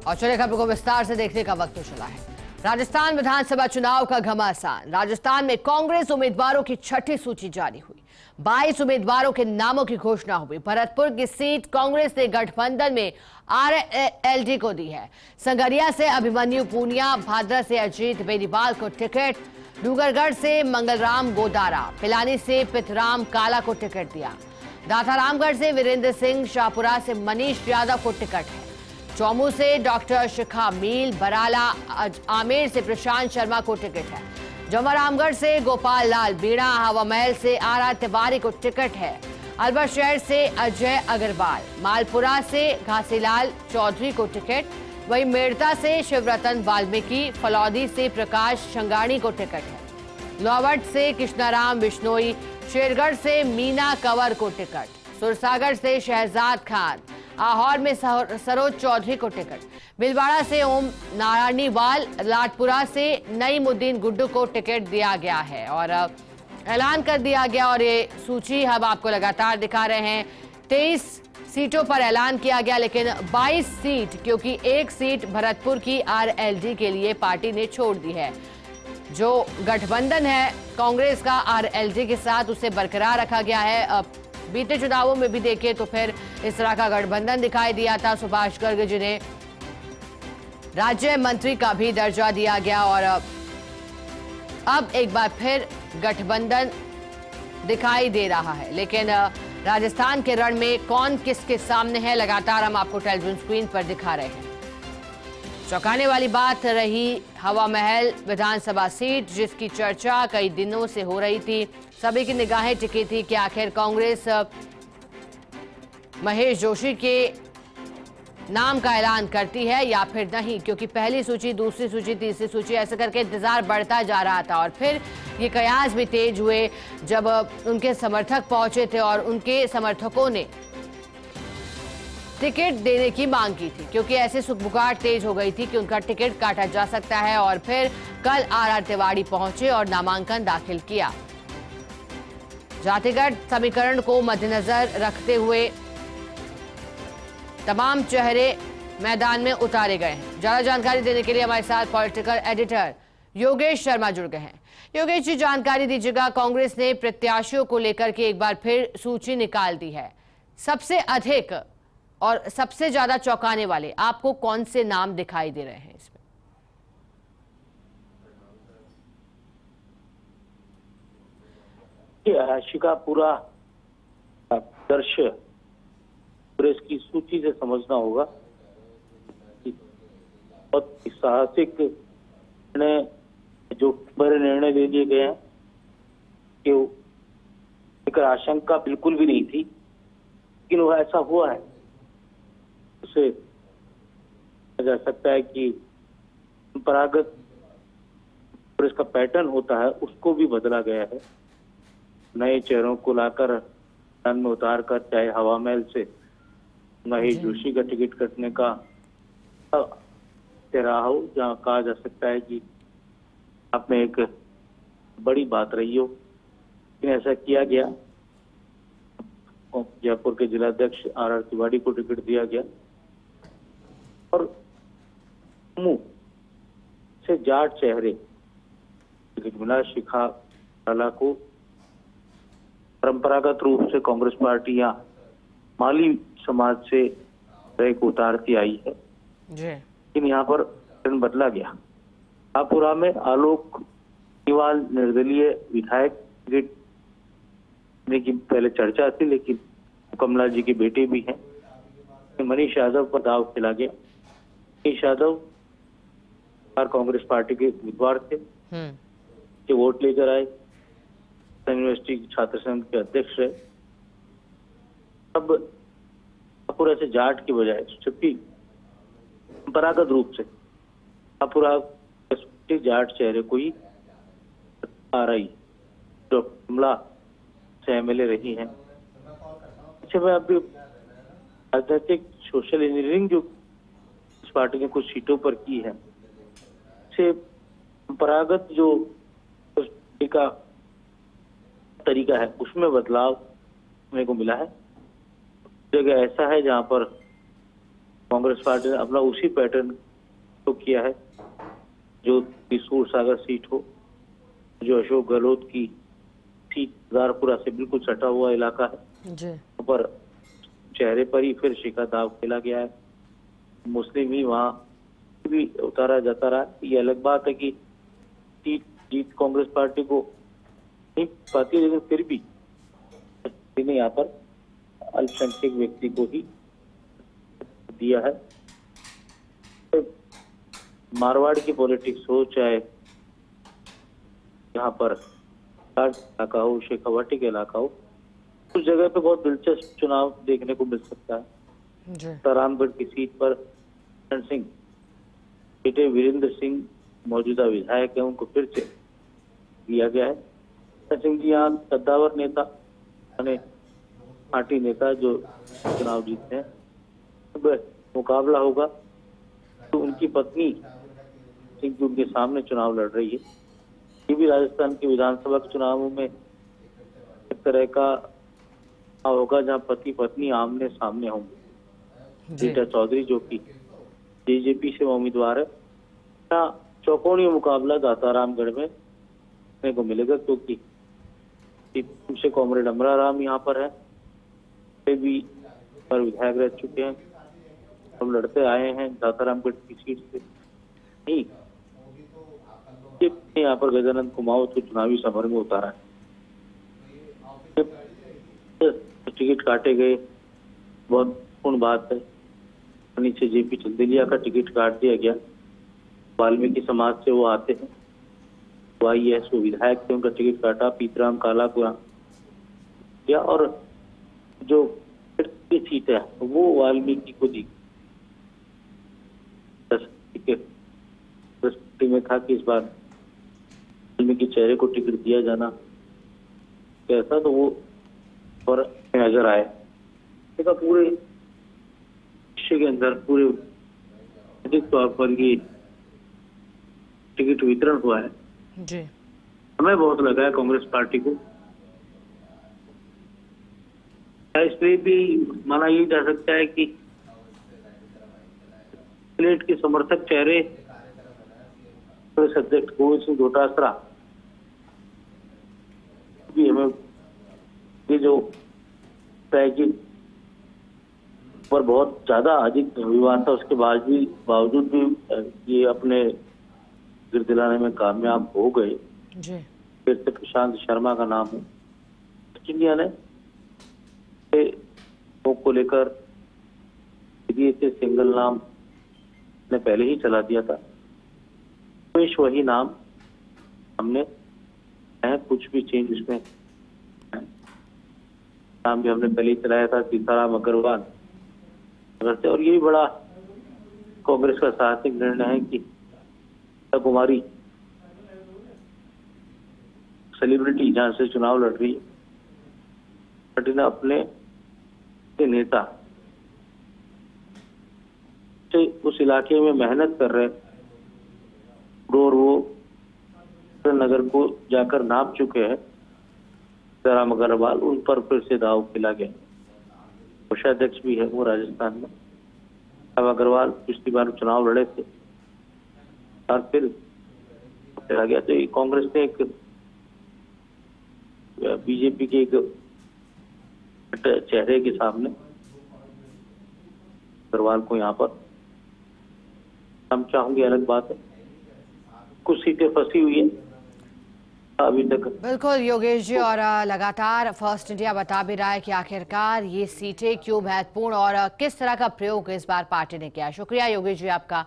और चलिए खबर को विस्तार से देखने का वक्त तो चला है। राजस्थान विधानसभा चुनाव का घमासान। राजस्थान में कांग्रेस उम्मीदवारों की छठी सूची जारी हुई। 22 उम्मीदवारों के नामों की घोषणा हुई। भरतपुर की सीट कांग्रेस ने गठबंधन में आरएलडी को दी है। संगरिया से अभिमन्यु पूनिया, भादरा से अजीत बेनीवाल को टिकट, डूंगरगढ़ से मंगलराम गोदारा, पिलानी से पिथराम काला को टिकट दिया। दातारामगढ़ से वीरेंद्र सिंह, शाहपुरा से मनीष यादव को टिकट है। चौमू से डॉक्टर शिखा मील, बराला आमेर से प्रशांत शर्मा को टिकट है। जमरामगढ़ से गोपाल लाल बीड़ा, हवा महल से आर तिवारी को टिकट है। अलवर शहर से अजय अग्रवाल, मालपुरा से घासीलाल चौधरी को टिकट, वहीं मेड़ता से शिवरतन वाल्मीकि, फलौदी से प्रकाश शंगाणी को टिकट है। लोहावट से कृष्णाराम बिश्नोई, शेरगढ़ से मीना कंवर को टिकट, सुरसागर से शहजाद खान, आहोर में सरोज चौधरी को टिकट, भीलवाड़ा से ओम नारायणीवाल, लाटपुरा से नईमुद्दीन गुड्डू को टिकट दिया गया है और ऐलान कर दिया गया। और ये सूची हम आपको लगातार दिखा रहे हैं। 23 सीटों पर ऐलान किया गया, लेकिन 22 सीट, क्योंकि एक सीट भरतपुर की आरएलडी के लिए पार्टी ने छोड़ दी है। जो गठबंधन है कांग्रेस का आरएलडी के साथ, उसे बरकरार रखा गया है। बीते चुनावों में भी देखें तो फिर इस तरह का गठबंधन दिखाई दिया था। सुभाष गर्ग जिन्हें राज्य मंत्री का भी दर्जा दिया गया और अब एक बार फिर गठबंधन दिखाई दे रहा है। लेकिन राजस्थान के रण में कौन किसके सामने है, लगातार हम आपको टेलीविजन स्क्रीन पर दिखा रहे हैं। चौंकाने वाली बात रही हवा महल विधानसभा सीट, जिसकी चर्चा कई दिनों से हो रही थी। सभी की निगाहें टिकी थी कि आखिर कांग्रेस महेश जोशी के नाम का ऐलान करती है या फिर नहीं, क्योंकि पहली सूची, दूसरी सूची, तीसरी सूची, ऐसे करके इंतजार बढ़ता जा रहा था। और फिर ये कयास भी तेज हुए जब उनके समर्थक पहुंचे थे और उनके समर्थकों ने टिकट देने की मांग की थी, क्योंकि ऐसे सुखबुगाहट तेज हो गई थी कि उनका टिकट काटा जा सकता है। और फिर कल आर तिवारी पहुंचे और नामांकन दाखिल किया। जातिगत समीकरण को मद्देनजर रखते हुए तमाम चेहरे मैदान में उतारे गए हैं। ज्यादा जानकारी देने के लिए हमारे साथ पॉलिटिकल एडिटर योगेश शर्मा जुड़ गए हैं। योगेश जी, जानकारी दीजिएगा, कांग्रेस ने प्रत्याशियों को लेकर के एक बार फिर सूची निकाल दी है। सबसे अधिक और सबसे ज्यादा चौंकाने वाले आपको कौन से नाम दिखाई दे रहे हैं इसमें? आशिका, पूरा दर्शक कांग्रेस की सूची से समझना होगा। बहुत साहसिक निर्णय, जो बड़े निर्णय ले लिए गए हैं कि एक आशंका बिल्कुल भी नहीं थी, लेकिन वो ऐसा हुआ है। उसे कहा जा सकता है कि परंपरागत कांग्रेस का पैटर्न होता है, उसको भी बदला गया है। नए चेहरों को लाकर मैदान में उतार कर, चाहे हवा महल से महेश जोशी का टिकट कटने का रहा हो, जहाँ कहा जा सकता है कि आप में एक बड़ी बात रही हो, लेकिन ऐसा किया गया। जयपुर के जिलाध्यक्ष आर तिवारी को टिकट दिया गया और समूह से जाट चेहरे टिकट मिला। शिखा काला को परंपरागत रूप से कांग्रेस पार्टी या माली समाज से एक उतारती आई है, लेकिन यहाँ पर पैटर्न बदला गया। शाहपुरा में आलोक निवाल निर्दलीय विधायक टिकट की पहले चर्चा थी, लेकिन कमला जी के बेटे भी हैं। मनीष यादव पर दाव खेला गया। मनीष यादव कांग्रेस पार्टी के उम्मीदवार थे, के वोट लेकर आए, यूनिवर्सिटी छात्र संघ के अध्यक्ष रहे। अब शाहपुरा से जाट की बजाय, जबकि परंपरागत रूप से शाहपुरा जाट चेहरे को ही आ रही, जो कमला से एमएलए रही हैं। अच्छा, मैं अभी राजनीतिक सोशल इंजीनियरिंग जो इस पार्टी ने कुछ सीटों पर की है, से परंपरागत जो का तरीका है उसमें बदलाव होने को मिला है। जगह ऐसा है जहां पर कांग्रेस पार्टी ने अपना उसी पैटर्न तो किया है जो त्रिशूर सागर सीट हो, जो अशोक गहलोत की सीट दारपुरा से बिल्कुल सटा हुआ इलाका है, जी। पर चेहरे पर ही फिर शिका दाव खेला गया है। मुस्लिम ही वहाँ भी उतारा जाता रहा। ये अलग बात है कि सीट जीत कांग्रेस पार्टी को नहीं पाती, लेकिन फिर भी ने यहाँ पर अल्पसंख्यक व्यक्ति को ही दिया है। तो मारवाड़ की पॉलिटिक्स हो, चाहे यहाँ पर इलाका हो, शेखावाटी का इलाका हो, उस जगह पे बहुत दिलचस्प चुनाव देखने को मिल सकता है। रामगढ़ की सीट पर सिंह बेटे वीरेंद्र सिंह मौजूदा विधायक है, उनको फिर से दिया गया है। सिंह जी यहाँ कद्दावर नेता, पार्टी नेता जो चुनाव जीतते हैं। अब मुकाबला होगा तो उनकी पत्नी सिंह जी उनके सामने चुनाव लड़ रही है। ये भी राजस्थान के विधानसभा के चुनावों में एक तरह का होगा जहां पति पत्नी आमने सामने होंगे। रीटा चौधरी जो कि बीजेपी से उम्मीदवार है, चौकोनी मुकाबला दातारामगढ़ में देखने को मिलेगा, क्योंकि उनसे कॉमरेड अमरा राम यहाँ पर है, वे भी पर विधायक रह चुके हैं, हम लड़ते आए हैं दातारामगढ़ की सीट से। नहीं, यहाँ पर गजानंद कुमावत को चुनावी समर में उतारा है। टिकट काटे गए, बहुत पूर्ण बात है। नीचे जेपी चंदेलिया का टिकट काट दिया गया। वाल्मीकि समाज से वो आते हैं, वो IAS वो विधायक थे, उनका टिकट काटा। पीतराम काला या और जो की सीट है वो वाल्मीकि को दी। में था कि इस बार वाल्मीकि चेहरे को टिकट दिया जाना कैसा, तो वो और नजर आए। देखा पूरे विश्व के अंदर पूरे अधिक तौर पर ये टिकट वितरण हुआ है जी। हमें बहुत लगा है कांग्रेस पार्टी को। इसलिए भी माना ये जा सकता है कि प्लेट के समर्थक चेहरे अध्यक्ष गोविंद सिंह डोटासरा भी हमें ये जो पर बहुत ज्यादा अधिक विवाद था, उसके बावजूद भी ये अपने गिर दिलाने में कामयाब हो गए। फिर से प्रशांत शर्मा का नाम है। इंडिया ने को लेकर से सिंगल नाम ने पहले ही चला दिया था, वही नाम हमने कुछ भी चेंज उसमें नाम भी हमने पहले ही चलाया था, सीताराम अग्रवाल। और ये बड़ा कांग्रेस का साहसिक निर्णय है कि कुमारी सेलिब्रिटी जहां से चुनाव लड़ रही है, पार्टी ने अपने नेता से उस इलाके में मेहनत कर रहे और वो नगर को जाकर नाप चुके हैं सीताराम अग्रवाल, उन पर फिर से दाव खेला गया। कोषाध्यक्ष भी है वो राजस्थान में। अब अग्रवाल पिछली बार चुनाव लड़े थे और फिर चला गया। तो ये कांग्रेस ने एक बीजेपी के एक चेहरे के सामने अग्रवाल को यहाँ पर हम चाहूंगे, अलग बात है कुछ सीटें फंसी हुई है अभी तक। बिल्कुल योगेश जी, और लगातार फर्स्ट इंडिया बता भी रहा है कि आखिरकार ये सीटें क्यों महत्वपूर्ण और किस तरह का प्रयोग इस बार पार्टी ने किया। शुक्रिया योगेश जी आपका।